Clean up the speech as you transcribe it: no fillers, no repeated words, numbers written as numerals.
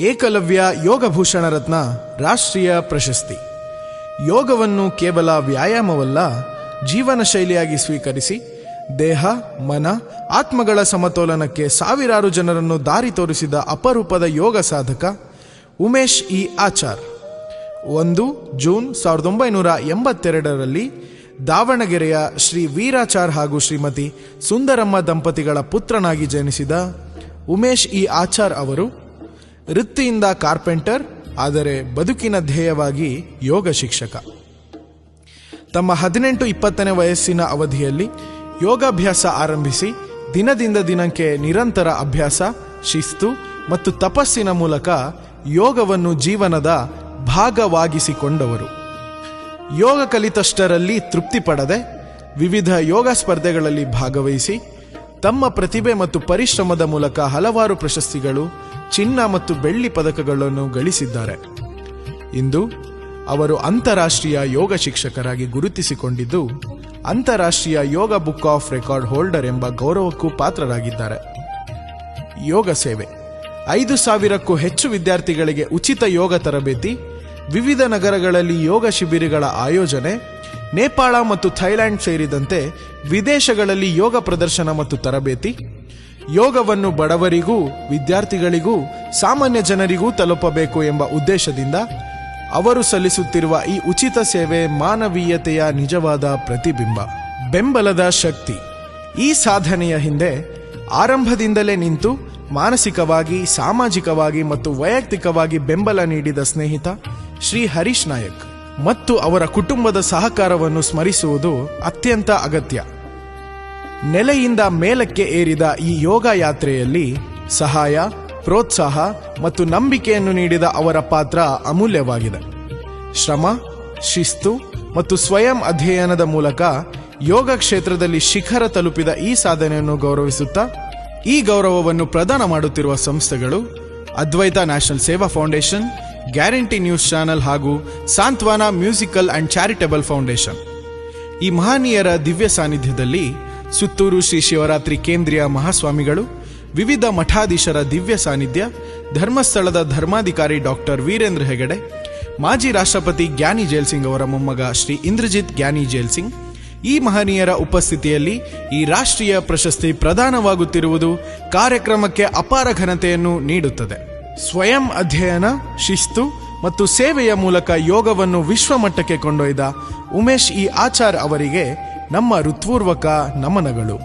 ಏಕಲವ್ಯ ಯೋಗಭೂಷಣ ರತ್ನ ರಾಷ್ಟ್ರೀಯ ಪ್ರಶಸ್ತಿ. ಯೋಗವನ್ನು ಕೇವಲ ವ್ಯಾಯಾಮವಲ್ಲ, ಜೀವನ ಶೈಲಿಯಾಗಿ ಸ್ವೀಕರಿಸಿ ದೇಹ, ಮನ, ಆತ್ಮಗಳ ಸಮತೋಲನಕ್ಕೆ ಸಾವಿರಾರು ಜನರನ್ನು ದಾರಿ ತೋರಿಸಿದ ಅಪರೂಪದ ಯೋಗ ಸಾಧಕ ಉಮೇಶ್ ಇ ಆಚಾರ್ 1 ಜೂನ್ 1982ರಲ್ಲಿ ದಾವಣಗೆರೆಯ ಶ್ರೀ ವೀರಾಚಾರ್ ಹಾಗೂ ಶ್ರೀಮತಿ ಸುಂದರಮ್ಮ ದಂಪತಿಗಳ ಪುತ್ರನಾಗಿ ಜನಿಸಿದ ಉಮೇಶ್ ಇ ಆಚಾರ್ ಅವರು ವೃತ್ತಿಯಿಂದ ಕಾರ್ಪೆಂಟರ್, ಆದರೆ ಬದುಕಿನ ಧ್ಯೇಯವಾಗಿ ಯೋಗ ಶಿಕ್ಷಕ. ತಮ್ಮ 18-20ನೇ ವಯಸ್ಸಿನ ಅವಧಿಯಲ್ಲಿ ಯೋಗಾಭ್ಯಾಸ ಆರಂಭಿಸಿ ದಿನದಿಂದ ದಿನಕ್ಕೆ ನಿರಂತರ ಅಭ್ಯಾಸ, ಶಿಸ್ತು ಮತ್ತು ತಪಸ್ಸಿನ ಮೂಲಕ ಯೋಗವನ್ನು ಜೀವನದ ಭಾಗವಾಗಿಸಿಕೊಂಡವರು. ಯೋಗ ಕಲಿತಷ್ಟರಲ್ಲಿ ತೃಪ್ತಿ ಪಡದೆ ವಿವಿಧ ಯೋಗ ಸ್ಪರ್ಧೆಗಳಲ್ಲಿ ಭಾಗವಹಿಸಿ ತಮ್ಮ ಪ್ರತಿಭೆ ಮತ್ತು ಪರಿಶ್ರಮದ ಮೂಲಕ ಹಲವಾರು ಪ್ರಶಸ್ತಿಗಳು, ಚಿನ್ನ ಮತ್ತು ಬೆಳ್ಳಿ ಪದಕಗಳನ್ನು ಗಳಿಸಿದ್ದಾರೆ. ಇಂದು ಅವರು ಅಂತಾರಾಷ್ಟ್ರೀಯ ಯೋಗ ಶಿಕ್ಷಕರಾಗಿ ಗುರುತಿಸಿಕೊಂಡಿದ್ದು ಅಂತಾರಾಷ್ಟ್ರೀಯ ಯೋಗ ಬುಕ್ ಆಫ್ ರೆಕಾರ್ಡ್ ಹೋಲ್ಡರ್ ಎಂಬ ಗೌರವಕ್ಕೂ ಪಾತ್ರರಾಗಿದ್ದಾರೆ. ಯೋಗ ಸೇವೆ 5,000ಕ್ಕೂ ಹೆಚ್ಚು ವಿದ್ಯಾರ್ಥಿಗಳಿಗೆ ಉಚಿತ ಯೋಗ ತರಬೇತಿ, ವಿವಿಧ ನಗರಗಳಲ್ಲಿ ಯೋಗ ಶಿಬಿರಗಳ ಆಯೋಜನೆ, ನೇಪಾಳ ಮತ್ತು ಥೈಲ್ಯಾಂಡ್ ಸೇರಿದಂತೆ ವಿದೇಶಗಳಲ್ಲಿ ಯೋಗ ಪ್ರದರ್ಶನ ಮತ್ತು ತರಬೇತಿ. ಯೋಗವನ್ನು ಬಡವರಿಗೂ, ವಿದ್ಯಾರ್ಥಿಗಳಿಗೂ, ಸಾಮಾನ್ಯ ಜನರಿಗೂ ತಲುಪಬೇಕು ಎಂಬ ಉದ್ದೇಶದಿಂದ ಅವರು ಸಲ್ಲಿಸುತ್ತಿರುವ ಈ ಉಚಿತ ಸೇವೆ ಮಾನವೀಯತೆಯ ನಿಜವಾದ ಪ್ರತಿಬಿಂಬ. ಬೆಂಬಲದ ಶಕ್ತಿ. ಈ ಸಾಧನೆಯ ಹಿಂದೆ ಆರಂಭದಿಂದಲೇ ನಿಂತು ಮಾನಸಿಕವಾಗಿ, ಸಾಮಾಜಿಕವಾಗಿ ಮತ್ತು ವೈಯಕ್ತಿಕವಾಗಿ ಬೆಂಬಲ ನೀಡಿದ ಸ್ನೇಹಿತ ಶ್ರೀ ಹರೀಶ್ ನಾಯಕ್ ಮತ್ತು ಅವರ ಕುಟುಂಬದ ಸಹಕಾರವನ್ನು ಸ್ಮರಿಸುವುದು ಅತ್ಯಂತ ಅಗತ್ಯ. ನೆಲೆಯಿಂದ ಮೇಲಕ್ಕೆ ಏರಿದ ಈ ಯೋಗ ಯಾತ್ರೆಯಲ್ಲಿ ಸಹಾಯ, ಪ್ರೋತ್ಸಾಹ ಮತ್ತು ನಂಬಿಕೆಯನ್ನು ನೀಡಿದ ಅವರ ಪಾತ್ರ ಅಮೂಲ್ಯವಾಗಿದೆ. ಶ್ರಮ, ಶಿಸ್ತು ಮತ್ತು ಸ್ವಯಂ ಅಧ್ಯಯನದ ಮೂಲಕ ಯೋಗ ಕ್ಷೇತ್ರದಲ್ಲಿ ಶಿಖರ ತಲುಪಿದ ಈ ಸಾಧನೆಯನ್ನು ಗೌರವಿಸುತ್ತಾ ಈ ಗೌರವವನ್ನು ಪ್ರದಾನ ಮಾಡುತ್ತಿರುವ ಸಂಸ್ಥೆಗಳು ಅದ್ವೈತ ನ್ಯಾಷನಲ್ ಸೇವಾ ಫೌಂಡೇಶನ್, ಗ್ಯಾರಂಟಿ ನ್ಯೂಸ್ ಚಾನೆಲ್ ಹಾಗೂ ಸಾಂತ್ವನ ಮ್ಯೂಸಿಕಲ್ ಅಂಡ್ ಚಾರಿಟಬಲ್ ಫೌಂಡೇಶನ್. ಈ ಮಹನೀಯರ ದಿವ್ಯ ಸಾನ್ನಿಧ್ಯದಲ್ಲಿ ಸುತ್ತೂರು ಶ್ರೀ ಶಿವರಾತ್ರಿ ಕೇಂದ್ರೀಯ ಮಹಾಸ್ವಾಮಿಗಳು, ವಿವಿಧ ಮಠಾಧೀಶರ ದಿವ್ಯ ಸಾನ್ನಿಧ್ಯ, ಧರ್ಮಸ್ಥಳದ ಧರ್ಮಾಧಿಕಾರಿ ಡಾಕ್ಟರ್ ವೀರೇಂದ್ರ ಹೆಗಡೆ, ಮಾಜಿ ರಾಷ್ಟ್ರಪತಿ ಜ್ಞಾನಿ ಜೈಲ್ ಸಿಂಗ್ ಅವರ ಮೊಮ್ಮಗ ಶ್ರೀ ಇಂದ್ರಜಿತ್ ಜ್ಞಾನಿ ಜೈಲ್ ಸಿಂಗ್, ಈ ಮಹನೀಯರ ಉಪಸ್ಥಿತಿಯಲ್ಲಿ ಈ ರಾಷ್ಟ್ರೀಯ ಪ್ರಶಸ್ತಿ ಪ್ರದಾನವಾಗುತ್ತಿರುವುದು ಕಾರ್ಯಕ್ರಮಕ್ಕೆ ಅಪಾರ ಘನತೆಯನ್ನು ನೀಡುತ್ತದೆ. ಸ್ವಯಂ ಅಧ್ಯಯನ, ಶಿಸ್ತು ಮತ್ತು ಸೇವೆಯ ಮೂಲಕ ಯೋಗವನ್ನು ವಿಶ್ವಮಟ್ಟಕ್ಕೆ ಕೊಂಡೊಯ್ದ ಉಮೇಶ್ ಇ ಆಚಾರ್ ಅವರಿಗೆ ನಮ್ಮ ಹೃತ್ಪೂರ್ವಕ ನಮನಗಳು.